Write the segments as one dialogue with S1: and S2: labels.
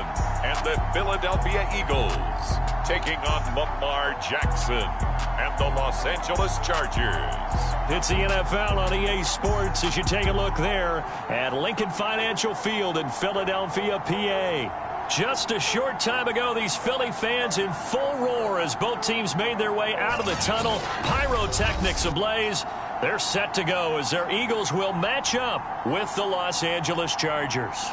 S1: and the Philadelphia Eagles taking on Lamar Jackson and the Los Angeles Chargers.
S2: It's the NFL on EA Sports as you take a look there at Lincoln Financial Field in Philadelphia, PA. Just a short time ago, these Philly fans in full roar as both teams made their way out of the tunnel. Pyrotechnics ablaze. They're set to go as their Eagles will match up with the Los Angeles Chargers.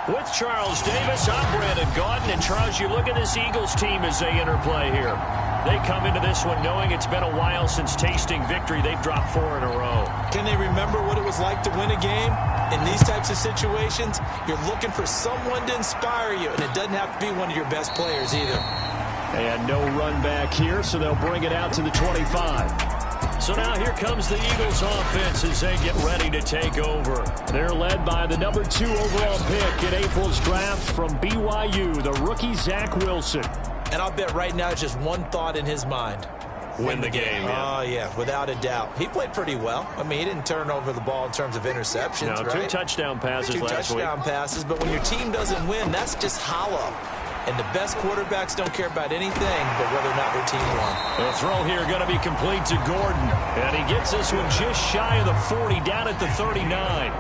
S2: With Charles Davis, I'm Brandon Gaudin. And Charles, you look at this Eagles team as they interplay here. They come into this one knowing it's been a while since tasting victory. They've dropped 4 in a row.
S3: Can they remember what it was like to win a game? In these types of situations, you're looking for someone to inspire you, and it doesn't have to be one of your best players either.
S2: And no run back here, so they'll bring it out to the 25. So now here comes the Eagles offense as they get ready to take over. They're led by the number 2 overall pick in April's draft from BYU, the rookie Zach Wilson.
S3: And I'll bet right now it's just one thought in his mind.
S2: Win the game. Yeah.
S3: Oh, yeah, without a doubt. He played pretty well. I mean, he didn't turn over the ball in terms of interceptions,
S2: no,
S3: right?
S2: 2 touchdown passes last week.
S3: 2 touchdown passes, but when your team doesn't win, that's just hollow. And the best quarterbacks don't care about anything but whether or not their team won.
S2: The throw here going to be complete to Gordon. And he gets this one just shy of the 40, down at the 39.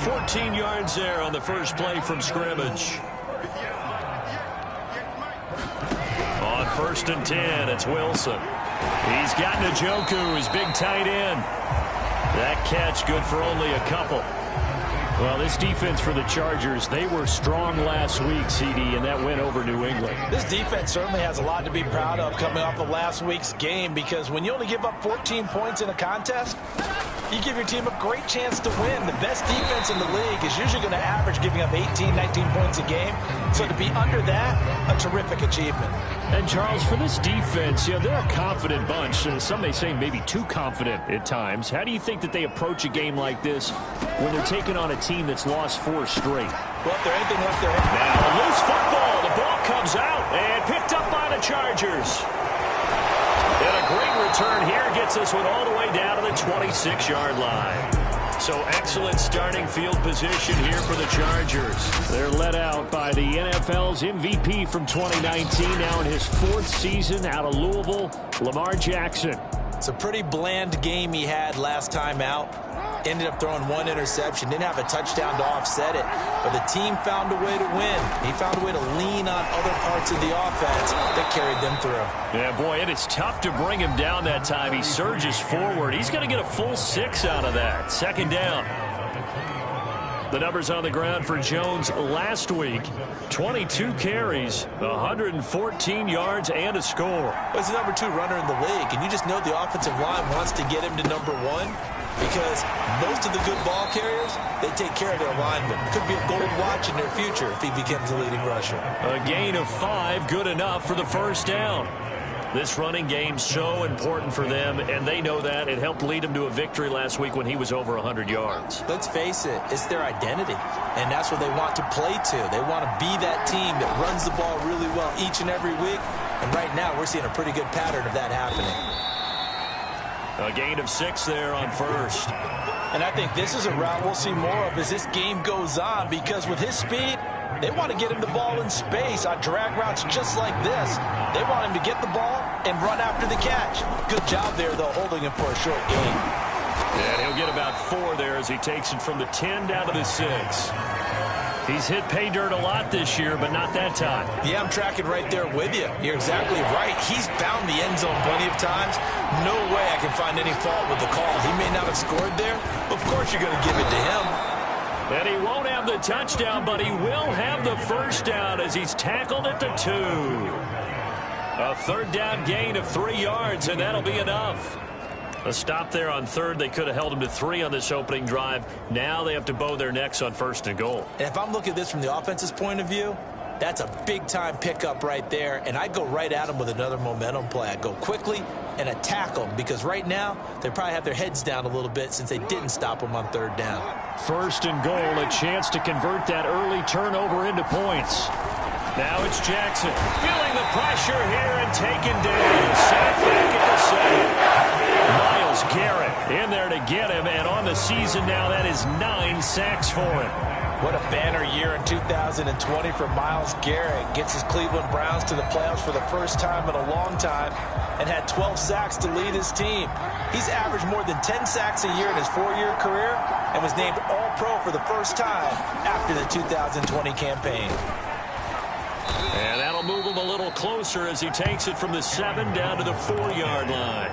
S2: 14 yards there on the first play from scrimmage. On 1st and 10, it's Wilson. He's got Njoku, his big tight end. That catch good for only a couple. Well, this defense for the Chargers, they were strong last week, CD, and that went over New England.
S3: This defense certainly has a lot to be proud of coming off of last week's game, because when you only give up 14 points in a contest, you give your team a great chance to win. The best defense in the league is usually going to average giving up 18, 19 points a game. So to be under that, a terrific achievement.
S2: And, Charles, for this defense, you know, they're a confident bunch. Some may say maybe too confident at times. How do you think that they approach a game like this when they're taking on a team that's lost 4 straight?
S3: Well, if they're anything left their head.
S2: Now, a loose football. The ball comes out and picked up by the Chargers. And a great return here gets this one all the way down to the 26-yard line. So excellent starting field position here for the Chargers. They're led out by the NFL's MVP from 2019, now in his 4th season out of Louisville, Lamar Jackson.
S3: It's a pretty bland game he had last time out. Ended up throwing 1 interception. Didn't have a touchdown to offset it. But the team found a way to win. He found a way to lean on other parts of the offense that carried them through.
S2: Yeah, boy, it is tough to bring him down that time. He surges forward. He's going to get a full 6 out of that. 2nd down. The numbers on the ground for Jones last week. 22 carries, 114 yards, and a score.
S3: He's the number 2 runner in the league, and you just know the offensive line wants to get him to number 1 because most of the good ball carriers, they take care of their linemen. Could be a gold watch in their future if he becomes the leading rusher.
S2: A gain of 5, good enough for the 1st down. This running game so important for them, and they know that. It helped lead them to a victory last week when he was over 100 yards.
S3: Let's face it, it's their identity, and that's what they want to play to. They want to be that team that runs the ball really well each and every week, and right now we're seeing a pretty good pattern of that happening.
S2: A gain of 6 there on 1st.
S3: And I think this is a route we'll see more of as this game goes on, because with his speed, they want to get him the ball in space on drag routes just like this. They want him to get the ball and run after the catch. Good job there, though, holding him for a short gain.
S2: And he'll get about 4 there as he takes it from the 10 down to the 6. He's hit pay dirt a lot this year, but not that time.
S3: Yeah, I'm tracking right there with you. You're exactly right. He's found the end zone plenty of times. No way I can find any fault with the call. He may not have scored there. Of course you're going to give it to him.
S2: And he won't have the touchdown, but he will have the 1st down as he's tackled at the 2. A 3rd down gain of 3 yards, and that'll be enough. A stop there on 3rd. They could have held him to 3 on this opening drive. Now they have to bow their necks on 1st and goal.
S3: And if I'm looking at this from the offense's point of view, that's a big-time pickup right there, and I go right at him with another momentum play. I go quickly and attack them, because right now they probably have their heads down a little bit since they didn't stop them on 3rd down.
S2: 1st and goal, a chance to convert that early turnover into points. Now it's Jackson feeling the pressure here and taken down. Sacked season now. That is 9 sacks for him.
S3: What a banner year in 2020 for Myles Garrett. Gets his Cleveland Browns to the playoffs for the first time in a long time and had 12 sacks to lead his team. He's averaged more than 10 sacks a year in his 4-year career and was named All-Pro for the first time after the 2020 campaign.
S2: And that'll move him a little closer as he takes it from the 7 down to the 4-yard line.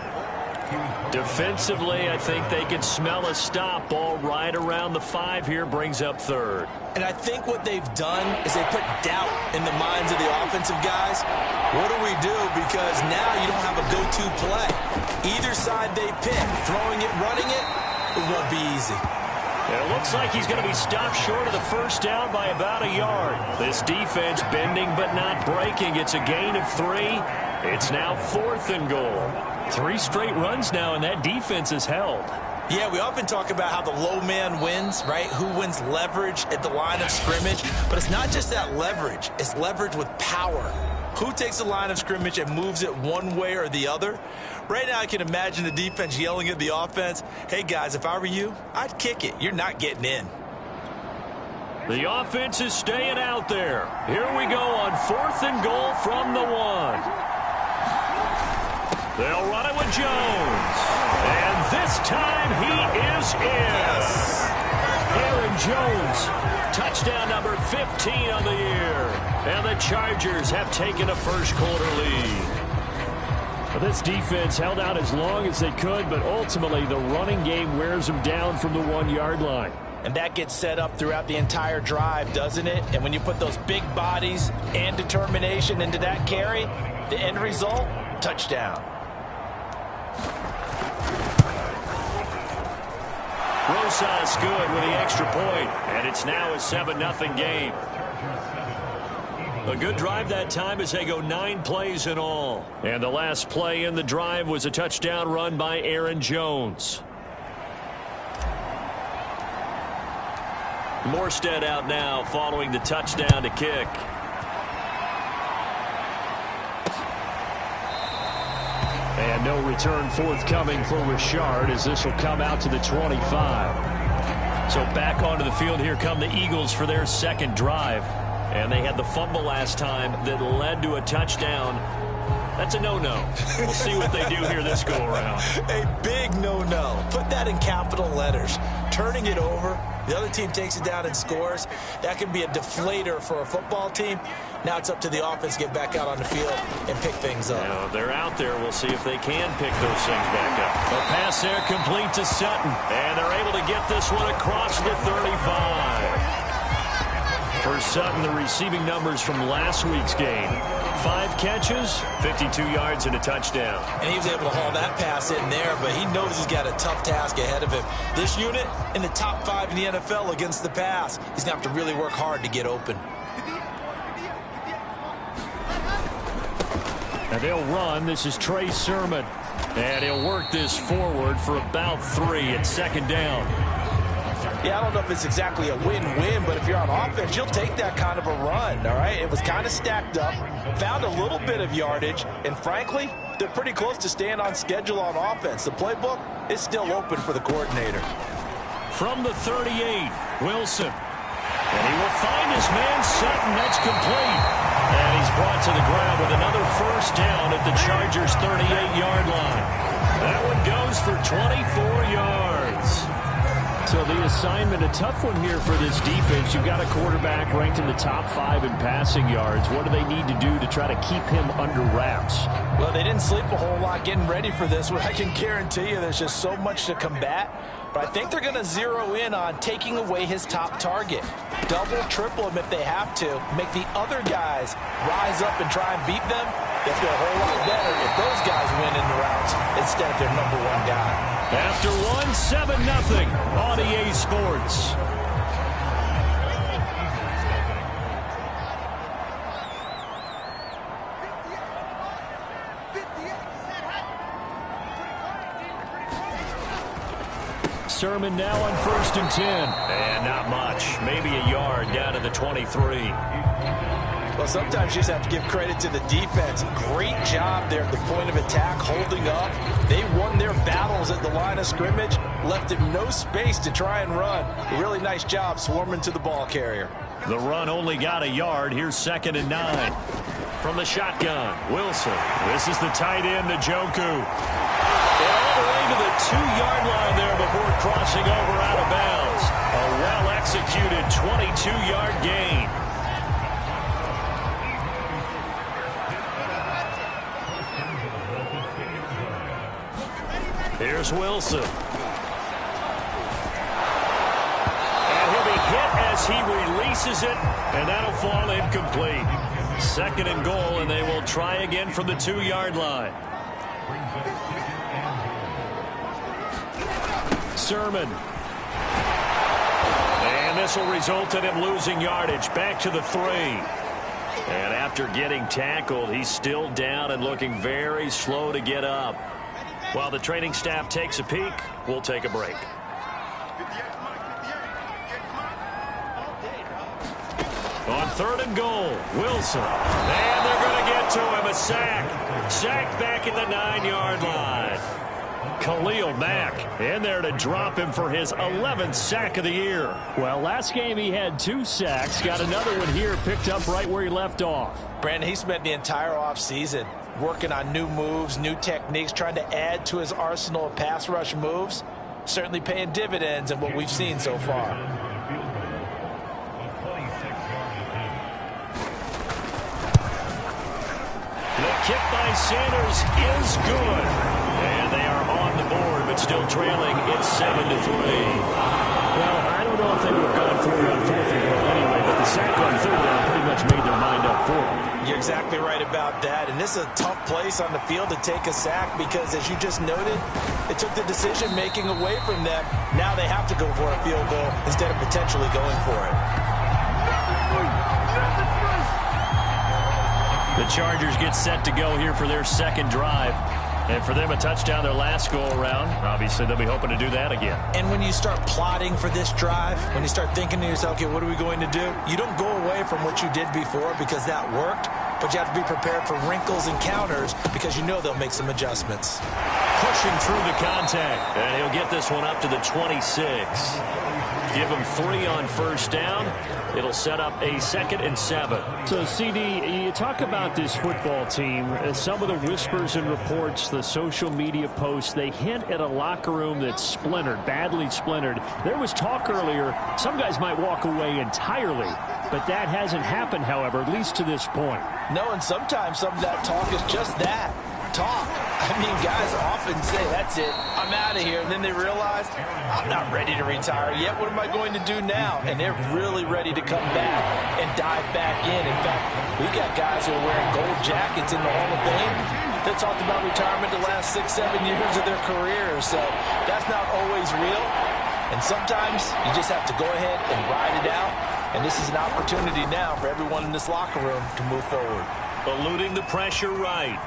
S2: Defensively, I think they can smell a stop. Ball right around the 5 here, brings up 3rd.
S3: And I think what they've done is they put doubt in the minds of the offensive guys. What do we do? Because now you don't have a go-to play. Either side they pick, throwing it, running it, it won't be easy.
S2: And it looks like he's going to be stopped short of the first down by about a yard. This defense bending but not breaking. It's a gain of 3. It's now 4th and goal. 3 straight runs now, and that defense is held.
S3: Yeah, we often talk about how the low man wins, right? Who wins leverage at the line of scrimmage. But it's not just that leverage. It's leverage with power. Who takes the line of scrimmage and moves it one way or the other? Right now, I can imagine the defense yelling at the offense, hey, guys, if I were you, I'd kick it. You're not getting in.
S2: The offense is staying out there. Here we go on 4th and goal from the 1. They'll run it with Jones. And this time he is in. Aaron Jones, touchdown number 15 on the year. And the Chargers have taken a first-quarter lead. Well, this defense held out as long as they could, but ultimately the running game wears them down from the 1-yard line.
S3: And that gets set up throughout the entire drive, doesn't it? And when you put those big bodies and determination into that carry, the end result, touchdown.
S2: Rosas good with the extra point, and it's now a 7-0 game. A good drive that time as they go 9 plays in all. And the last play in the drive was a touchdown run by Aaron Jones. Morstead out now following the touchdown to kick. And no return forthcoming for Richard as this will come out to the 25. So back onto the field, here come the Eagles for their second drive. And they had the fumble last time that led to a touchdown. That's a no-no. We'll see what they do here this go-around.
S3: A big no-no. Put that in capital letters. Turning it over, the other team takes it down and scores. That can be a deflator for a football team. Now it's up to the offense to get back out on the field and pick things up.
S2: Now, they're out there. We'll see if they can pick those things back up. A pass there complete to Sutton. And they're able to get this one across the 35. For Sutton, the receiving numbers from last week's game. 5 catches, 52 yards, and a touchdown.
S3: And he was able to haul that pass in there, but he knows he's got a tough task ahead of him. This unit in the top 5 in the NFL against the pass. He's going to have to really work hard to get open.
S2: And they'll run. This is Trey Sermon. And he'll work this forward for about 3 at second down.
S3: Yeah, I don't know if it's exactly a win-win, but if you're on offense, you'll take that kind of a run, all right? It was kind of stacked up, found a little bit of yardage, and frankly, they're pretty close to staying on schedule on offense. The playbook is still open for the coordinator.
S2: From the 38, Wilson. And he will find his man Sutton. That's complete. And he's brought to the ground with another first down at the Chargers' 38-yard line. That one goes for 24 yards. So the assignment, a tough one here for this defense. You've got a quarterback ranked in the top 5 in passing yards. What do they need to do to try to keep him under wraps?
S3: Well, they didn't sleep a whole lot getting ready for this one. I can guarantee you there's just so much to combat. But I think they're going to zero in on taking away his top target. Double, triple him if they have to. Make the other guys rise up and try and beat them. They feel a whole lot better if those guys win in the routes instead of their number 1 guy.
S2: After 7-0 on EA Sports. Sermon now on 1st and 10. And not much. Maybe a yard down to the 23.
S3: Well, sometimes you just have to give credit to the defense. Great job there at the point of attack, holding up. They won their battles at the line of scrimmage, left him no space to try and run. A really nice job swarming to the ball carrier.
S2: The run only got a yard. Here's 2nd and 9. From the shotgun, Wilson. This is the tight end, Njoku. And all the way to the 2-yard line there before crossing over out of bounds. A well-executed 22-yard gain. Here's Wilson. And he'll be hit as he releases it, and that'll fall incomplete. 2nd and goal, and they will try again from the 2-yard line. Sermon. And this will result in him losing yardage. Back to the 3. And after getting tackled, he's still down and looking very slow to get up. While the training staff takes a peek, we'll take a break. On 3rd and goal, Wilson. And they're going to get to him. A sack. Sacked back at the 9-yard line. Khalil Mack in there to drop him for his 11th sack of the year.
S4: Well, last game he had 2 sacks. Got another one here, picked up right where he left off.
S3: Brandon, he spent the entire offseason working on new moves, new techniques, trying to add to his arsenal of pass rush moves. Certainly paying dividends in what we've seen so far.
S2: The kick by Sanders is good. And they are on the board, but still trailing. It's 7-3.
S4: Well, I don't know if they would have gone for it on 4th and goal anyway, but the sack on 3rd down pretty much made their mind up for it.
S3: You're exactly right about that. And this is a tough place on the field to take a sack because, as you just noted, it took the decision-making away from them. Now they have to go for a field goal instead of potentially going for it.
S2: The Chargers get set to go here for their 2nd drive. And for them, a touchdown their last go-around. Obviously, they'll be hoping to do that again.
S3: And when you start plotting for this drive, when you start thinking to yourself, okay, what are we going to do? You don't go away from what you did before because that worked, but you have to be prepared for wrinkles and counters because you know they'll make some adjustments.
S2: Pushing through the contact. And he'll get this one up to the 26. Give him 3 on 1st down. It'll set up a 2nd and 7.
S4: So, CD, you talk about this football team. Some of the whispers and reports, the social media posts, they hint at a locker room that's splintered, badly splintered. There was talk earlier, some guys might walk away entirely, but that hasn't happened, however, at least to this point.
S3: No, and sometimes some of that talk is just that. Talk. I mean, guys often say, that's it, I'm out of here. And then they realize, I'm not ready to retire yet. What am I going to do now? And they're really ready to come back and dive back in. In fact, we got guys who are wearing gold jackets in the Hall of Fame that talked about retirement the last 6-7 years of their careers. So that's not always real. And sometimes you just have to go ahead and ride it out. And this is an opportunity now for everyone in this locker room to move forward.
S2: Eluding the pressure right.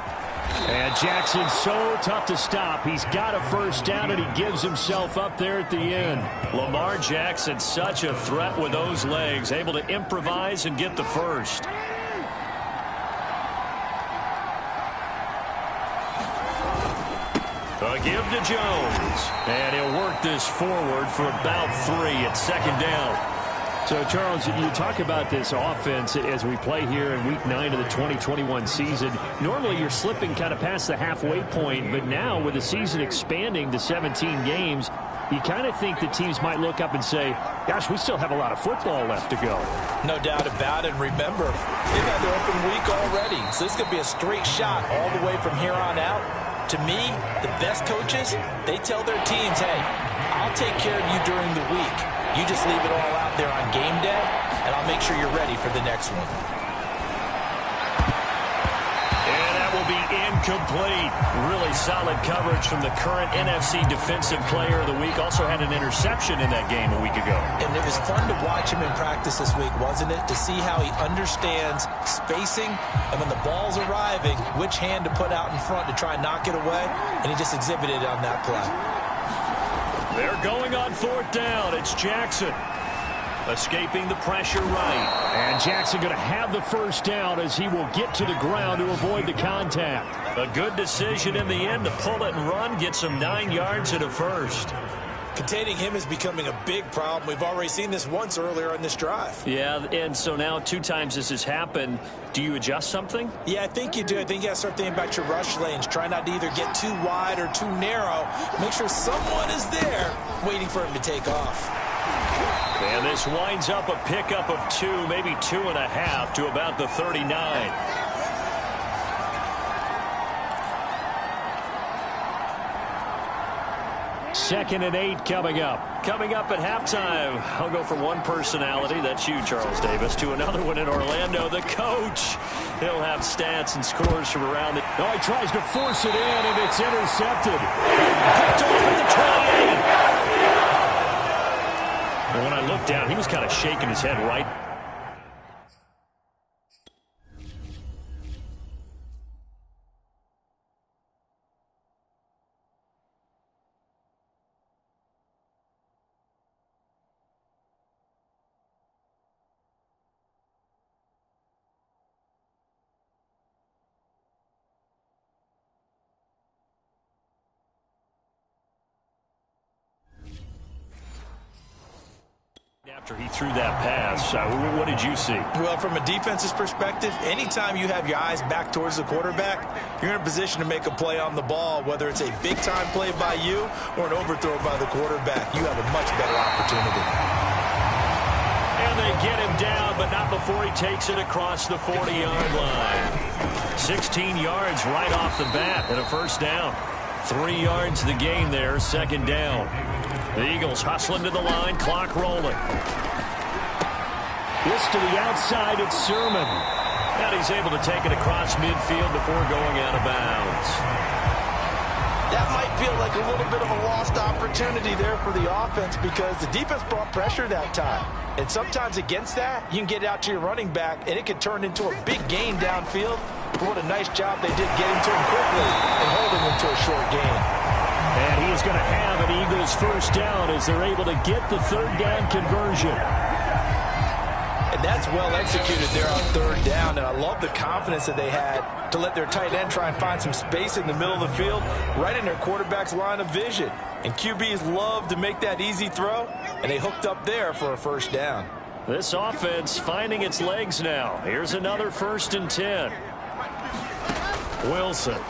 S4: And Jackson's so tough to stop. He's got a 1st down, and he gives himself up there at the end.
S2: Lamar Jackson, such a threat with those legs, able to improvise and get the 1st. A give to Jones. And he'll work this forward for about 3 at 2nd down.
S4: So, Charles, you talk about this offense as we play here in Week 9 of the 2021 season. Normally, you're slipping kind of past the halfway point, but now with the season expanding to 17 games, you kind of think the teams might look up and say, gosh, we still have a lot of football left to go.
S3: No doubt about it. And remember, they've had their open week already, so this could be a straight shot all the way from here on out. To me, the best coaches, they tell their teams, hey, I'll take care of you during the week. You just leave it all out there on game day, and I'll make sure you're ready for the next one.
S2: And that will be incomplete. Really solid coverage from the current NFC Defensive Player of the Week. Also had an interception in that game a week ago.
S3: And it was fun to watch him in practice this week, wasn't it? To see how he understands spacing, and when the ball's arriving, which hand to put out in front to try and knock it away, and he just exhibited it on that play.
S2: They're going on 4th down. It's Jackson. Escaping the pressure right.
S4: And Jackson going to have the first down as he will get to the ground to avoid the contact.
S2: A good decision in the end to pull it and run, get some 9 yards at a first.
S3: Containing him is becoming a big problem. We've already seen this once earlier in this drive.
S2: Yeah, and so now 2 times this has happened. Do you adjust something?
S3: Yeah, I think you do. I think you got to start thinking about your rush lanes. Try not to either get too wide or too narrow. Make sure someone is there waiting for him to take off.
S2: And this winds up a pickup of 2, maybe 2.5 to about the 39.
S4: Second and 8 coming up.
S2: Coming up at halftime, I'll go from one personality, that's you, Charles Davis, to another one in Orlando, the coach. He'll have stats and scores from around the...
S4: Oh, he tries to force it in, and it's intercepted.
S2: Picked off at the 28. And when I looked down, he was kind of shaking his head right. After he threw that pass, what did you see?
S3: Well, from a defense's perspective, anytime you have your eyes back towards the quarterback, you're in a position to make a play on the ball, whether it's a big-time play by you or an overthrow by the quarterback. You have a much better opportunity.
S2: And they get him down, but not before he takes it across the 40-yard line. 16 yards right off the bat and a first down. 3 yards the gain there, second down. The Eagles hustling to the line, clock rolling.
S4: This to the outside, it's Sermon.
S2: And he's able to take it across midfield before going out of bounds.
S3: That might feel like a little bit of a lost opportunity there for the offense because the defense brought pressure that time. And sometimes against that, you can get out to your running back, and it can turn into a big gain downfield. But what a nice job they did getting to him quickly and holding him to a short gain.
S4: And he's going to have an Eagles first down as they're able to get the third down conversion.
S3: And that's well executed there on third down. And I love the confidence that they had to let their tight end try and find some space in the middle of the field, right in their quarterback's line of vision. And QBs love to make that easy throw, and they hooked up there for a first down.
S2: This offense finding its legs now. Here's another 1st and 10. Wilson.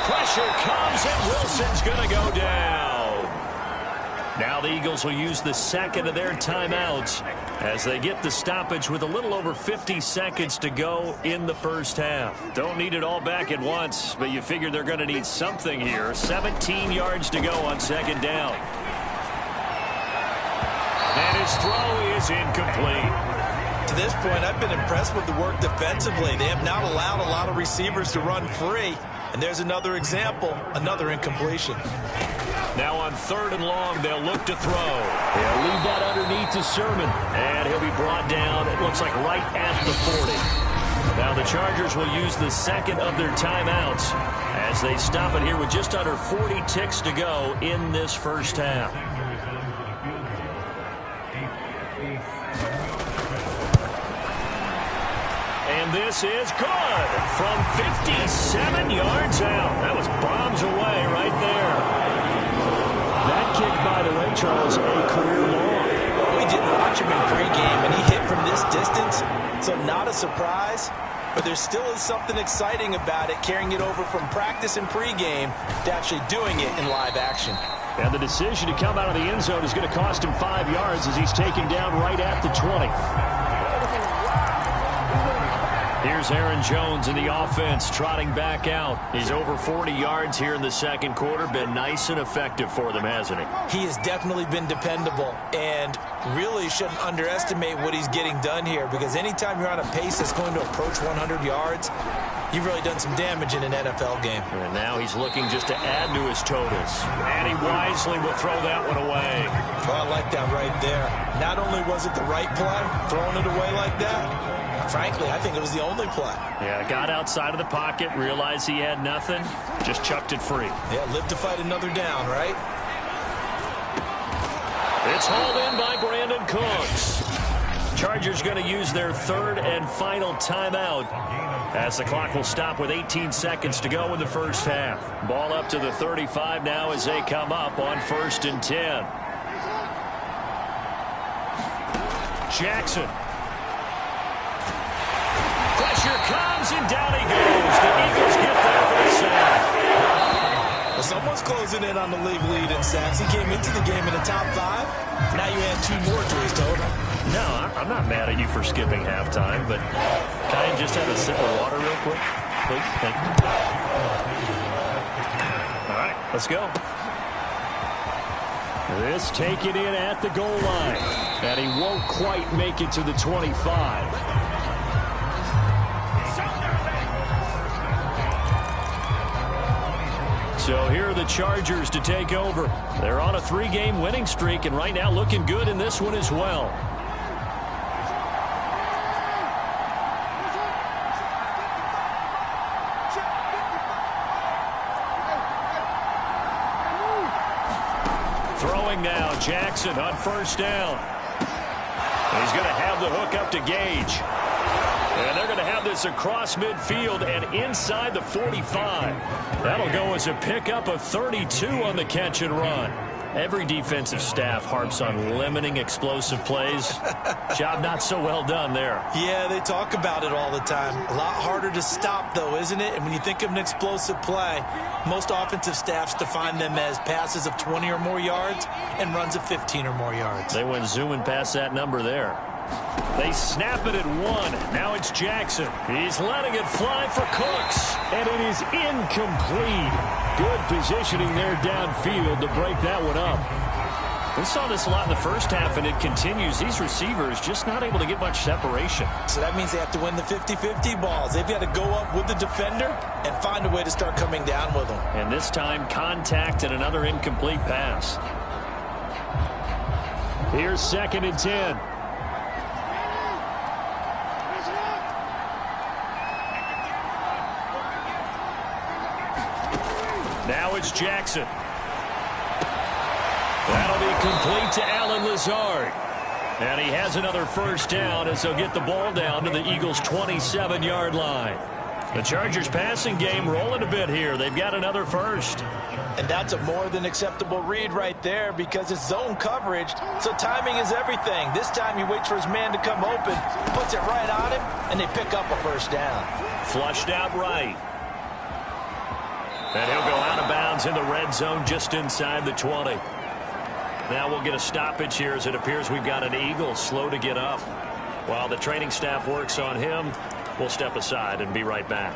S2: Pressure comes, and Wilson's going to go down. Now the Eagles will use the second of their timeouts as they get the stoppage with a little over 50 seconds to go in the first half. Don't need it all back at once, but you figure they're going to need something here. 17 yards to go on second down. And his throw is incomplete.
S3: To this point, I've been impressed with the work defensively. They have not allowed a lot of receivers to run free. And there's another example, another incompletion.
S2: Now on 3rd and long, they'll look to throw.
S4: They'll leave that underneath to Sermon.
S2: And he'll be brought down, it looks like right at the 40. Now the Chargers will use the second of their timeouts as they stop it here with just under 40 ticks to go in this first half. And this is good from 57 yards out. That was bombs away right there.
S4: That kick, by the way, Charles, a career long.
S3: We didn't watch him in pregame, and he hit from this distance, so not a surprise. But there still is something exciting about it, carrying it over from practice and pregame to actually doing it in live action.
S4: And the decision to come out of the end zone is going to cost him 5 yards as he's taken down right at the 20.
S2: Here's Aaron Jones in the offense, trotting back out. He's over 40 yards here in the second quarter. Been nice and effective for them, hasn't he?
S3: He has definitely been dependable, and really shouldn't underestimate what he's getting done here, because anytime you're on a pace that's going to approach 100 yards, you've really done some damage in an NFL game.
S2: And now he's looking just to add to his totals. And he wisely will throw that one away.
S3: Well, I like that right there. Not only was it the right play, throwing it away like that, frankly, I think it was the only play.
S2: Yeah, got outside of the pocket, realized he had nothing, just chucked it free.
S3: Yeah, live to fight another down, right?
S2: It's hauled in by Brandon Cooks. Chargers going to use their third and final timeout as the clock will stop with 18 seconds to go in the first half. Ball up to the 35 now as they come up on 1st and 10. Jackson. Pressure comes and down he goes. The Eagles get there for the sack.
S3: Well, someone's closing in on the league lead in sacks. He came into the game in the top 5. Now you add 2 more to his total.
S2: No, I'm not mad at you for skipping halftime, but can I just have a sip of water real quick? Please? Thank you. All right, let's go.
S4: This taken in at the goal line. And he won't quite make it to the 25. So here are the Chargers to take over. They're on a 3-game winning streak and right now looking good in this one as well. Throwing now, Jackson on 1st down. He's going to have the hook up to Gage. And they're going to have this across midfield and inside the 45. That'll go as a pickup of 32 on the catch and run. Every defensive staff harps on limiting explosive plays. Job not so well done there.
S3: Yeah, they talk about it all the time. A lot harder to stop, though, isn't it? And when you think of an explosive play, most offensive staffs define them as passes of 20 or more yards and runs of 15 or more yards.
S2: They went zooming past that number there. They snap it at 1. Now it's Jackson. He's letting it fly for Cooks.
S4: And it is incomplete. Good positioning there downfield to break that one up.
S2: We saw this a lot in the first half, and it continues. These receivers just not able to get much separation.
S3: So that means they have to win the 50-50 balls. They've got to go up with the defender and find a way to start coming down with them.
S2: And this time, contact and another incomplete pass.
S4: Here's 2nd and 10.
S2: Now it's Jackson. That'll be complete to Allen Lazard. And he has another 1st down as they'll get the ball down to the Eagles' 27-yard line. The Chargers passing game rolling a bit here. They've got another 1st.
S3: And that's a more than acceptable read right there because it's zone coverage, so timing is everything. This time he waits for his man to come open, puts it right on him, and they pick up a 1st down.
S2: Flushed out right. And he'll go out of bounds in the red zone just inside the 20. Now we'll get a stoppage here as it appears we've got an Eagle slow to get up. While the training staff works on him, we'll step aside and be right back.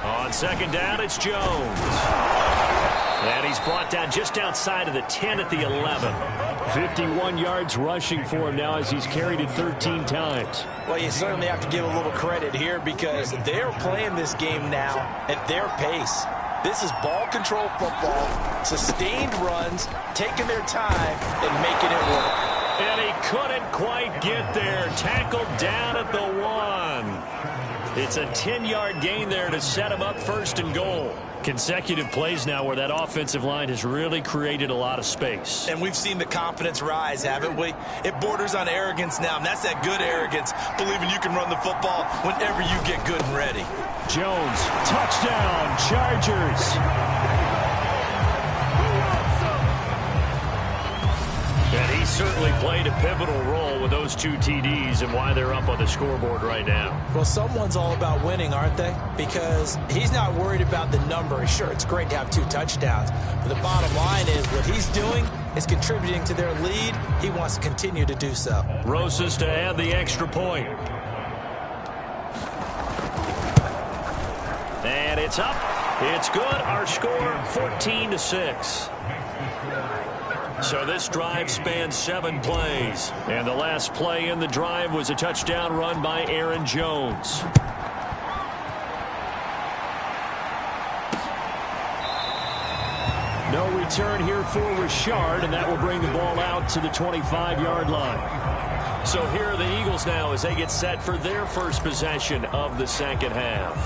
S2: On 2nd down, it's Jones. And he's brought down just outside of the 10 at the 11.
S4: 51 yards rushing for him now as he's carried it 13 times.
S3: Well, you certainly have to give a little credit here because they're playing this game now at their pace. This is ball control football, sustained runs, taking their time and making it work.
S2: And he couldn't quite get there. Tackled down at the 1. It's a 10-yard gain there to set him up 1st and goal. Consecutive plays now where that offensive line has really created a lot of space.
S3: And we've seen the confidence rise, haven't we? It borders on arrogance now, and that's that good arrogance, believing you can run the football whenever you get good and ready.
S4: Jones, touchdown, Chargers.
S2: And he certainly played a pivotal role with those 2 TDs and why they're up on the scoreboard right now.
S3: Well, someone's all about winning, aren't they? Because he's not worried about the number. Sure, it's great to have 2 touchdowns. But the bottom line is what he's doing is contributing to their lead. He wants to continue to do so.
S2: Rosas to add the extra point. And it's up. It's good. Our score, 14-6. So this drive spans 7 plays. And the last play in the drive was a touchdown run by Aaron Jones.
S4: No return here for Richard, and that will bring the ball out to the 25-yard line.
S2: So here are the Eagles now as they get set for their first possession of the second half.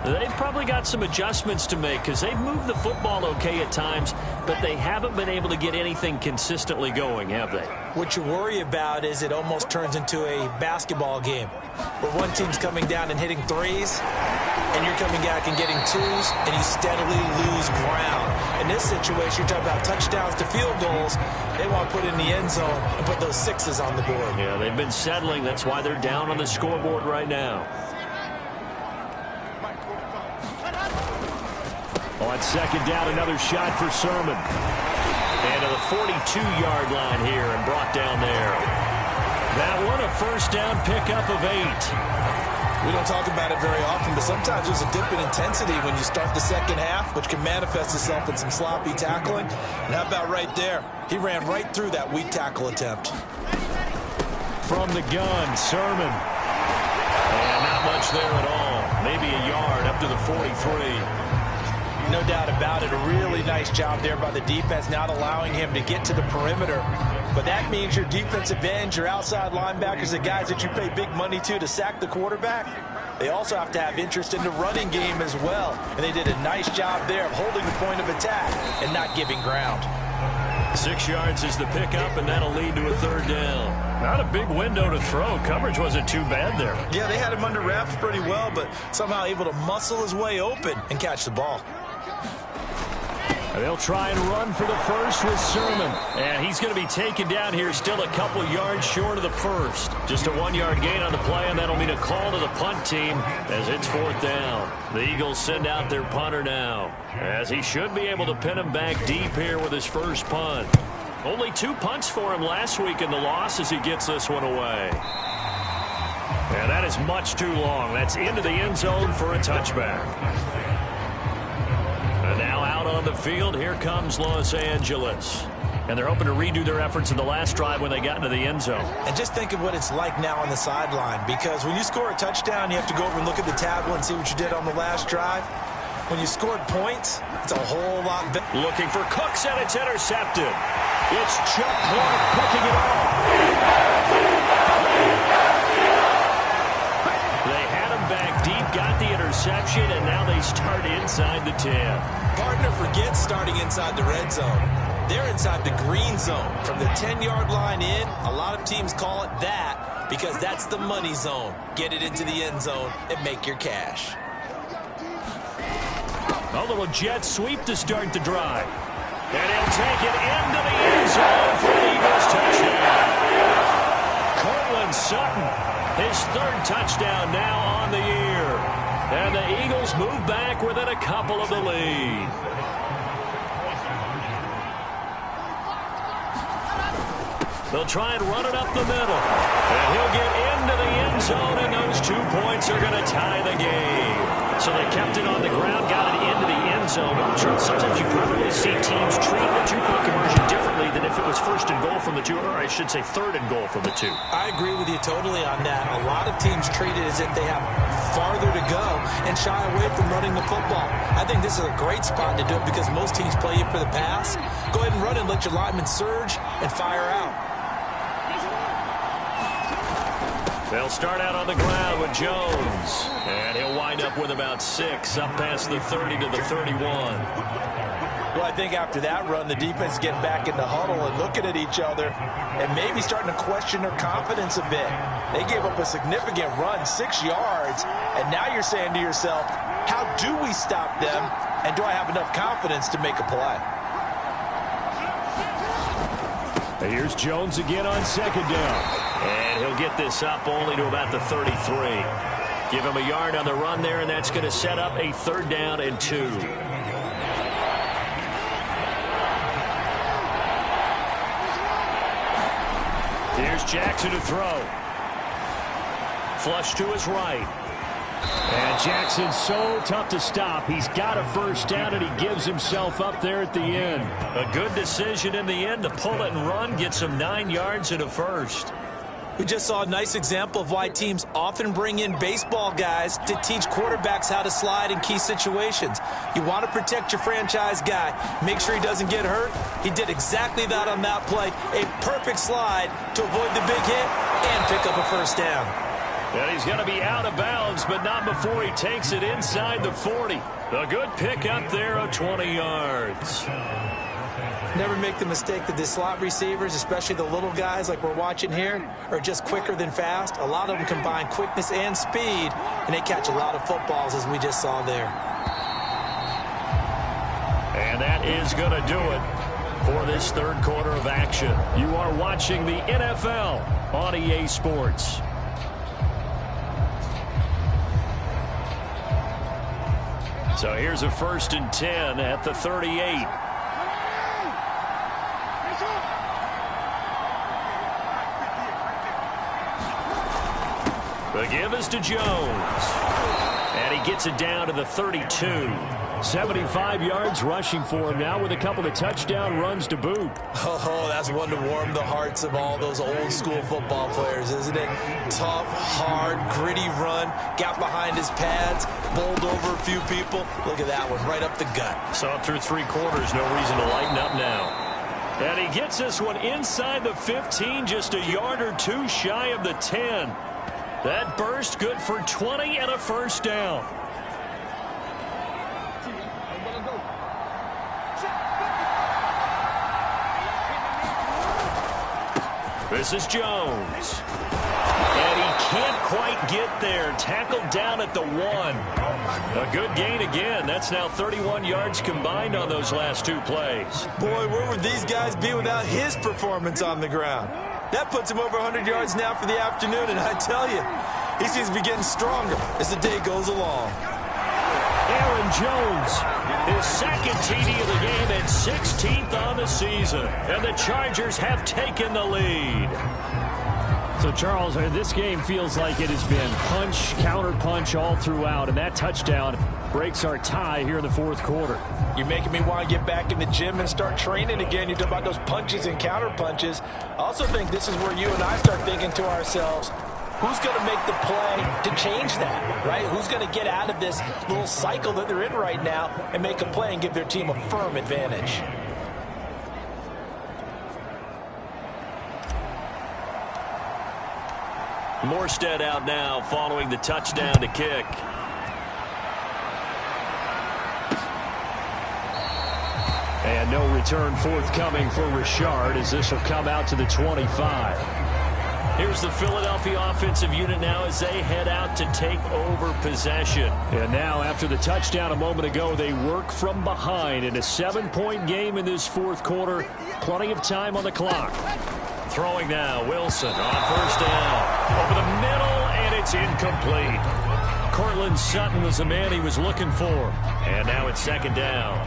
S2: They've probably got some adjustments to make because they've moved the football okay at times, but they haven't been able to get anything consistently going, have they?
S3: What you worry about is it almost turns into a basketball game where one team's coming down and hitting threes, and you're coming back and getting twos, and you steadily lose ground. In this situation, you're talking about touchdowns to field goals. They want to put in the end zone and put those sixes on the board.
S2: Yeah, they've been settling. That's why they're down on the scoreboard right now.
S4: On second down, another shot for Sermon.
S2: And to the 42-yard line here and brought down there. That one a first down pickup of 8.
S3: We don't talk about it very often, but sometimes there's a dip in intensity when you start the second half, which can manifest itself in some sloppy tackling. And how about right there? He ran right through that weak tackle attempt.
S4: From the gun, Sermon.
S2: And not much there at all. Maybe a yard up to the 43.
S3: No doubt about it. A really nice job there by the defense, not allowing him to get to the perimeter. But that means your defensive ends, your outside linebackers, the guys that you pay big money to sack the quarterback, they also have to have interest in the running game as well. And they did a nice job there of holding the point of attack and not giving ground.
S2: 6 yards is the pickup, and that'll lead to a third down. Not a big window to throw. Coverage wasn't too bad there.
S3: Yeah, they had him under wraps pretty well, but somehow able to muscle his way open and catch the ball.
S4: They'll try and run for the first with Sermon.
S2: And he's going to be taken down here still a couple yards short of the first. Just a 1-yard gain on the play, and that'll mean a call to the punt team as it's fourth down. The Eagles send out their punter now, as he should be able to pin him back deep here with his first punt. Only 2 punts for him last week in the loss as he gets this one away. And that is much too long. That's into the end zone for a touchback. And now out on the field, here comes Los Angeles. And they're hoping to redo their efforts in the last drive when they got into the end zone.
S3: And just think of what it's like now on the sideline, because when you score a touchdown, you have to go over and look at the tablet and see what you did on the last drive. When you scored points, it's a whole lot better.
S2: Looking for Cooks, and it's intercepted. It's Chuck Clark picking it off. They had him back deep, got the interception, and now they start inside the 10.
S3: Partner forgets starting inside the red zone. They're inside the green zone. From the 10-yard line in, a lot of teams call it that because that's the money zone. Get it into the end zone and make your cash.
S2: A little jet sweep to start the drive. And he'll take it into the end zone for the Eagles touchdown. Cortland Sutton, his 3rd touchdown now on the year. And the Eagles move back within a couple of the lead. They'll try and run it up the middle. And he'll get into the end zone, and those 2 points are going to tie the game. So they kept it on the ground, got it into the end zone. Sometimes you probably see teams treat the 2-point conversion differently than if it was 1st and goal from the 2, or I should say 3rd and goal from the 2.
S3: I agree with you totally on that. A lot of teams treat it as if they have farther to go and shy away from running the football. I think this is a great spot to do it because most teams play you for the pass. Go ahead and run and let your linemen surge and fire out.
S2: They'll start out on the ground with Jones. And he'll wind up with about 6 up past the 30 to the 31.
S3: Well, I think after that run, the defense getting back in the huddle and looking at each other and maybe starting to question their confidence a bit. They gave up a significant run, 6 yards, and now you're saying to yourself, how do we stop them, and do I have enough confidence to make a play?
S4: Here's Jones again on second down.
S2: And he'll get this up only to about the 33. Give him a yard on the run there, and that's going to set up a 3rd down and 2. Here's Jackson to throw. Flush to his right.
S4: And Jackson's so tough to stop. He's got a first down, and he gives himself up there at the end.
S2: A good decision in the end to pull it and run, get some 9 yards and a first.
S3: We just saw a nice example of why teams often bring in baseball guys to teach quarterbacks how to slide in key situations. You want to protect your franchise guy. Make sure he doesn't get hurt. He did exactly that on that play. A perfect slide to avoid the big hit and pick up a first down.
S2: And he's He's going to be out of bounds, but not before he takes it inside the 40. A good pick up there of 20 yards.
S3: Never make the mistake that the slot receivers, especially the little guys like we're watching here, are just quicker than fast. A lot of them combine quickness and speed, and they catch a lot of footballs, as we just saw there.
S2: And that is going to do it for this third quarter of action. You are watching the NFL on EA Sports. So here's a 1st and 10 at the 38. The give is to Jones. And he gets it down to the 32.
S4: 75 yards rushing for him now with a couple of touchdown runs to boot.
S3: Oh, that's one to warm the hearts of all those old school football players, isn't it? Tough, hard, gritty run, got behind his pads, bowled over a few people. Look at that one, right up the gut.
S2: So through 3 quarters, no reason to lighten up now. And he gets this one inside the 15, just a yard or two shy of the 10. That burst good for 20 and a first down. This is Jones. And he can't quite get there. Tackled down at the 1. A good gain again. That's now 31 yards combined on those last 2 plays.
S3: Boy, where would these guys be without his performance on the ground? That puts him over 100 yards now for the afternoon, and I tell you, he seems to be getting stronger as the day goes along.
S2: Aaron Jones, his second TD of the game and 16th on the season. And the Chargers have taken the lead.
S4: So, Charles, this game feels like it has been punch, counter-punch all throughout, and that touchdown breaks our tie here in the 4th quarter.
S3: You're making me want to get back in the gym and start training again. You're talking about those punches and counter-punches. I also think this is where you and I start thinking to ourselves, who's going to make the play to change that, right? Who's going to get out of this little cycle that they're in right now and make a play and give their team a firm advantage?
S2: Morstead out now following the touchdown to kick.
S4: And no return forthcoming for Richard as this will come out to the 25.
S2: Here's the Philadelphia offensive unit now as they head out to take over possession.
S4: And now after the touchdown a moment ago, they work from behind in a 7-point game in this 4th quarter. Plenty of time on the clock.
S2: Throwing now, Wilson on 1st down. Over the middle, and it's incomplete. Cortland Sutton was the man he was looking for. And now it's 2nd down.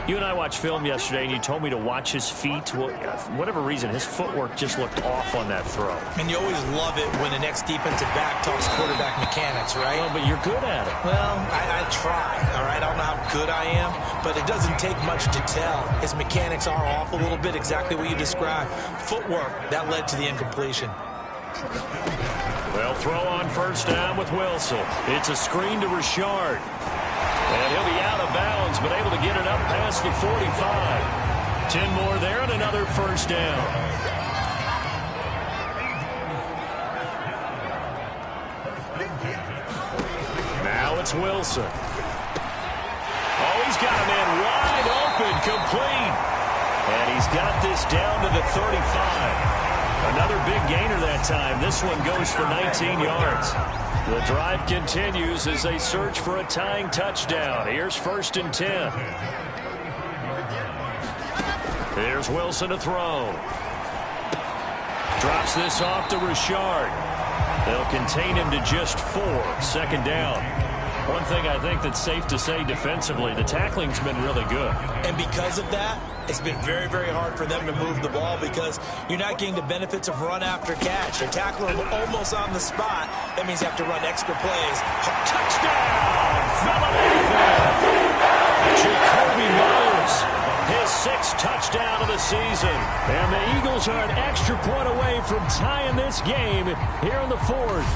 S2: You and I watched film yesterday, and you told me to watch his feet. Well, for whatever reason, his footwork just looked off on that throw.
S3: And you always love it when the next defensive back talks quarterback mechanics, right?
S2: Well, but you're good at it.
S3: Well, I try, all right? I don't know how good I am, but it doesn't take much to tell. His mechanics are off a little bit, exactly what you described. Footwork, that led to the incompletion.
S2: They'll throw on 1st down with Wilson. It's a screen to Richard. And he'll be out of bounds, but able to get it up past the 45. 10 more there and another 1st down. Now it's Wilson. Oh, he's got a man wide open, complete. And he's got this down to the 35. Another big gainer that time. This one goes for 19 yards. The drive continues as they search for a tying touchdown. Here's 1st and 10. Here's Wilson to throw. Drops this off to Richard. They'll contain him to just 4. 2nd down. One thing I think that's safe to say defensively, the tackling's been really good.
S3: And because of that, it's been very, very hard for them to move the ball because you're not getting the benefits of run after catch. You're tackling them almost on the spot. That means you have to run extra plays.
S2: Touchdown! Philadelphia! Jacoby Myers, his 6th touchdown of the season.
S4: And the Eagles are an extra point away from tying this game here in the 4th.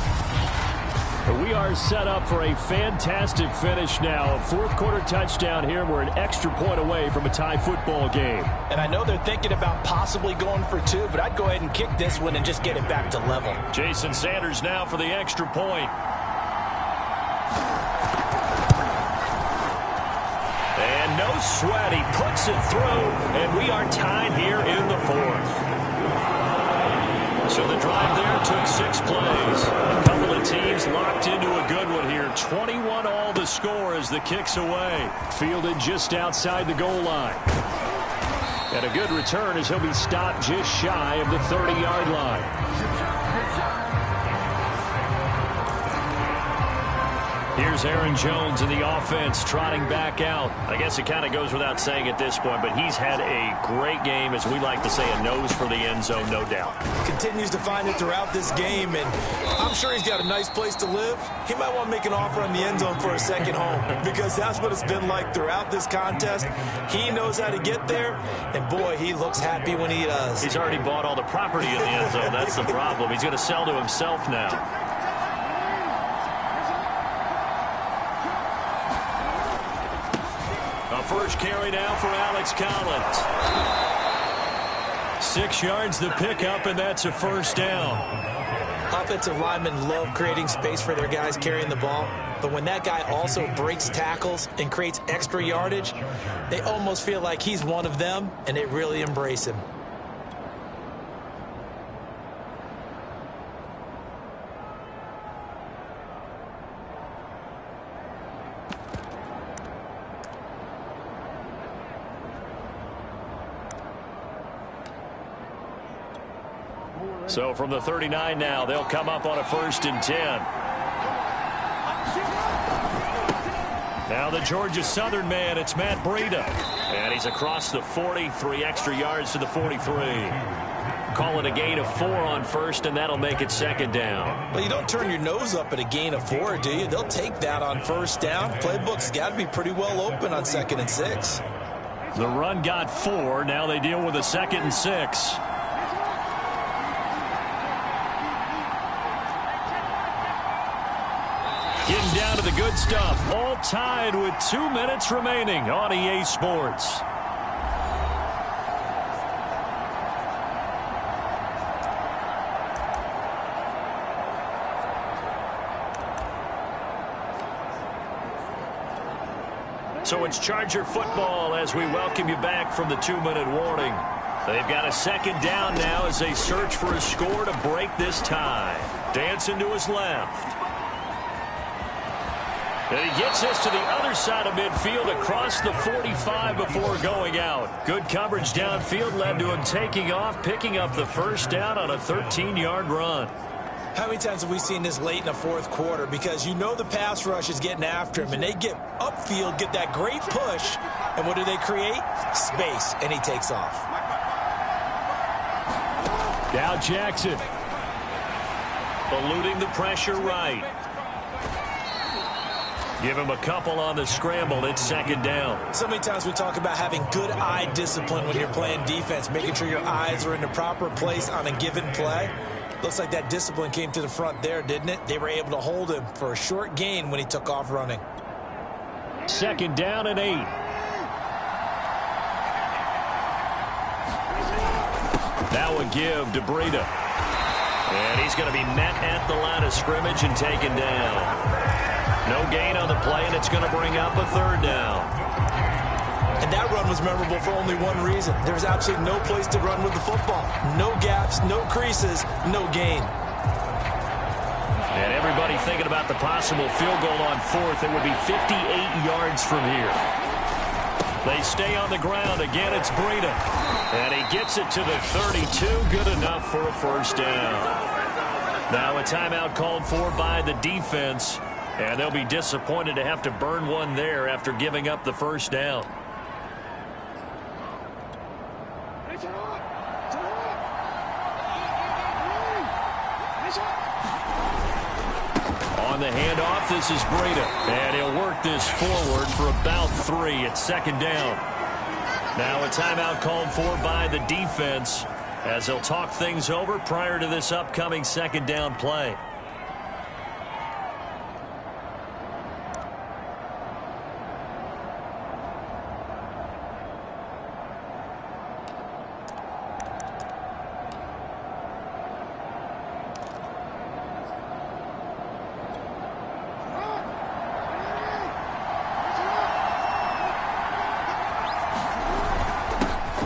S4: We are set up for a fantastic finish now. A fourth-quarter touchdown here. We're an extra point away from a tie football game.
S3: And I know they're thinking about possibly going for two, but I'd go ahead and kick this one and just get it back to level.
S2: Jason Sanders now for the extra point. And no sweat. He puts it through, and we are tied here in the fourth. So the drive there took 6 plays. A couple of teams locked into a good one here. 21 all the score as the kick's away.
S4: Fielded just outside the goal line. And a good return as he'll be stopped just shy of the 30-yard line. Here's Aaron Jones in the offense trotting back out. I guess it kind of goes without saying at this point, but he's had a great game, as we like to say, a nose for the end zone, no doubt.
S3: Continues to find it throughout this game, and I'm sure he's got a nice place to live. He might want to make an offer on the end zone for a second home, because that's what it's been like throughout this contest. He knows how to get there, and boy, he looks happy when he does.
S2: He's already bought all the property in the end zone. That's the problem. He's going to sell to himself now. First carry now for Alex Collins. 6 yards the pickup, and that's a first down.
S3: Offensive linemen love creating space for their guys carrying the ball, but when that guy also breaks tackles and creates extra yardage, they almost feel like he's one of them, and they really embrace him.
S2: So from the 39 now, they'll come up on a 1st and 10. Now the Georgia Southern man, it's Matt Breida. And he's across the 40, 3 extra yards to the 43. Call it a gain of 4 on 1st, and that'll make it 2nd down.
S3: Well, you don't turn your nose up at a gain of 4, do you? They'll take that on 1st down. Playbook's got to be pretty well open on 2nd and 6.
S2: The run got 4. Now they deal with a 2nd and 6. Getting down to the good stuff. All tied with 2 minutes remaining on EA Sports. So it's Charger football as we welcome you back from the 2-minute warning. They've got a 2nd down now as they search for a score to break this tie. Dancing to his left. And he gets this to the other side of midfield across the 45 before going out. Good coverage downfield led to him taking off, picking up the 1st down on a 13-yard run.
S3: How many times have we seen this late in the 4th quarter? Because you know the pass rush is getting after him, and they get upfield, get that great push, and what do they create? Space, and he takes off.
S4: Now Jackson.
S2: Eluding the pressure right. Give him a couple on the scramble. It's 2nd down.
S3: So many times we talk about having good eye discipline when you're playing defense, making sure your eyes are in the proper place on a given play. Looks like that discipline came to the front there, didn't it? They were able to hold him for a short gain when he took off running.
S4: 2nd down and 8.
S2: That would give to Breida. And he's going to be met at the line of scrimmage and taken down. No gain on the play, and it's going to bring up a 3rd down.
S3: And that run was memorable for only one reason. There's absolutely no place to run with the football. No gaps, no creases, no gain.
S2: And everybody thinking about the possible field goal on 4th. It would be 58 yards from here. They stay on the ground. Again, it's Breida. And he gets it to the 32. Good enough for a 1st down. Now a timeout called for by the defense. And they'll be disappointed to have to burn one there after giving up the 1st down. On the handoff, this is Breida. And he'll work this forward for about 3. It's 2nd down. Now a timeout called for by the defense as they'll talk things over prior to this upcoming 2nd down play.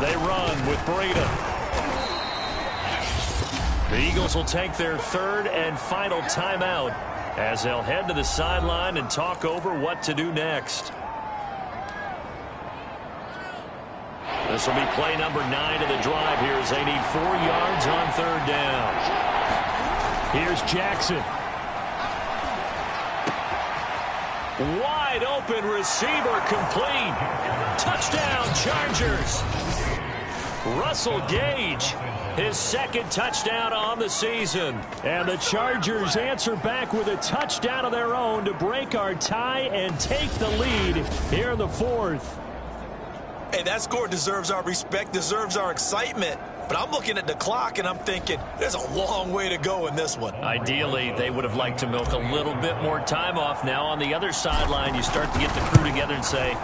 S2: They run with Breida. The Eagles will take their third and final timeout as they'll head to the sideline and talk over what to do next. This will be play number 9 of the drive here as they need 4 yards on third down.
S4: Here's Jackson.
S2: Wide open receiver complete. Touchdown Chargers. Russell Gage, his second touchdown on the season.
S4: And the Chargers answer back with a touchdown of their own to break our tie and take the lead here in the fourth.
S3: Hey, that score deserves our respect, deserves our excitement. But I'm looking at the clock, and I'm thinking there's a long way to go in this one.
S2: Ideally, they would have liked to milk a little bit more time off. Now on the other sideline, you start to get the crew together and say,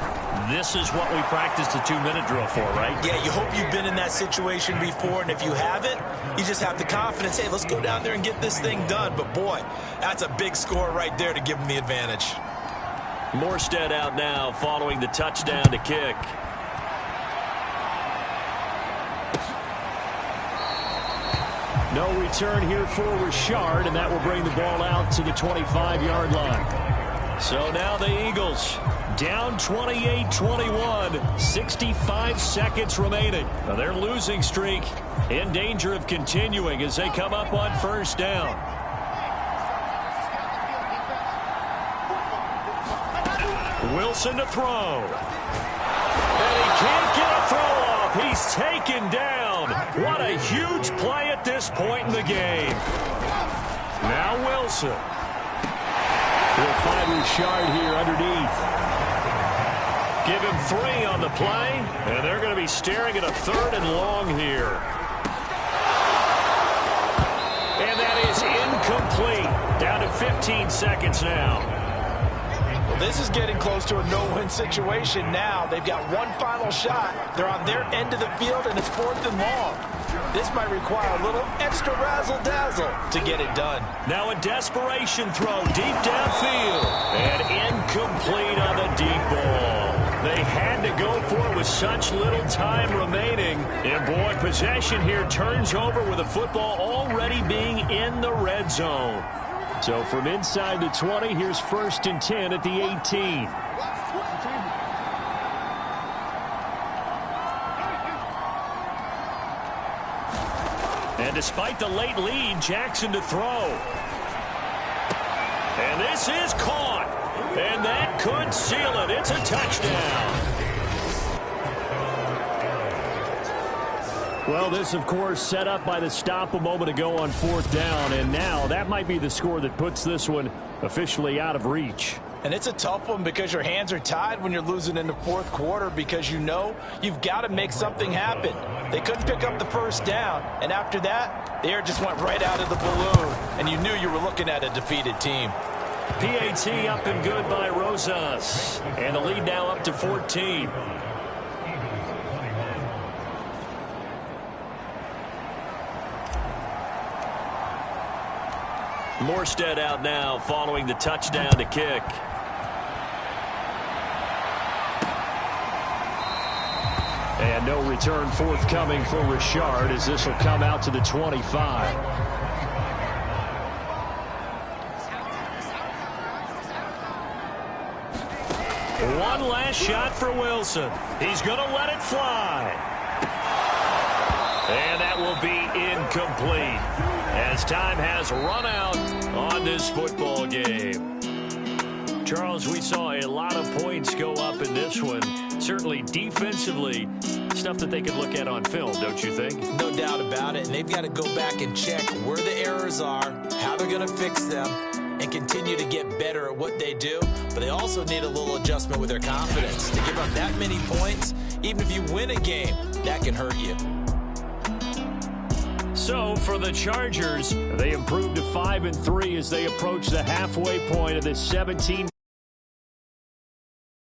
S2: this is what we practiced the 2-minute drill for, right?
S3: Yeah, you hope you've been in that situation before, and if you haven't, you just have the confidence, hey, let's go down there and get this thing done. But, boy, that's a big score right there to give them the advantage.
S2: Morstead out now following the touchdown to kick.
S4: No return here for Richard, and that will bring the ball out to the 25-yard line.
S2: So now the Eagles down 28-21, 65 seconds remaining. Now their losing streak in danger of continuing as they come up on first down. Wilson to throw. And he can't get a throw off. He's taken down. What a huge play at this point in the game. Now Wilson.
S4: We'll find Richard here underneath.
S2: Give him 3 on the play, and they're going to be staring at a 3rd and long here. And that is incomplete. Down to 15 seconds now.
S3: Well, this is getting close to a no-win situation now. They've got one final shot. They're on their end of the field, and it's 4th and long. This might require a little extra razzle-dazzle to get it done.
S2: Now a desperation throw deep downfield. And incomplete on the deep ball. They had to go for it with such little time remaining. And, boy, possession here turns over with the football already being in the red zone.
S4: So from inside the 20, here's 1st and 10 at the 18.
S2: And despite the late lead, Jackson to throw. And this is caught. And that could seal it. It's a touchdown.
S4: Well, this, of course, set up by the stop a moment ago on 4th down. And now that might be the score that puts this one officially out of reach.
S3: And it's a tough one because your hands are tied when you're losing in the 4th quarter because you know you've got to make something happen. They couldn't pick up the 1st down, and after that, the air just went right out of the balloon, and you knew you were looking at a defeated team.
S2: PAT up and good by Rosas, and the lead now up to 14. Morstead out now following the touchdown to kick.
S4: And no return forthcoming for Richard as this will come out to the 25.
S2: One last shot for Wilson. He's going to let it fly. And that will be incomplete as time has run out on this football game. Charles, we saw a lot of points go up in this one. Certainly defensively, stuff that they could look at on film, don't you think?
S3: No doubt about it. And they've got to go back and check where the errors are, how they're going to fix them, and continue to get better at what they do. But they also need a little adjustment with their confidence. To give up that many points, even if you win a game, that can hurt you.
S4: So for the Chargers, they improved to 5-3 as they approach the halfway point of this 17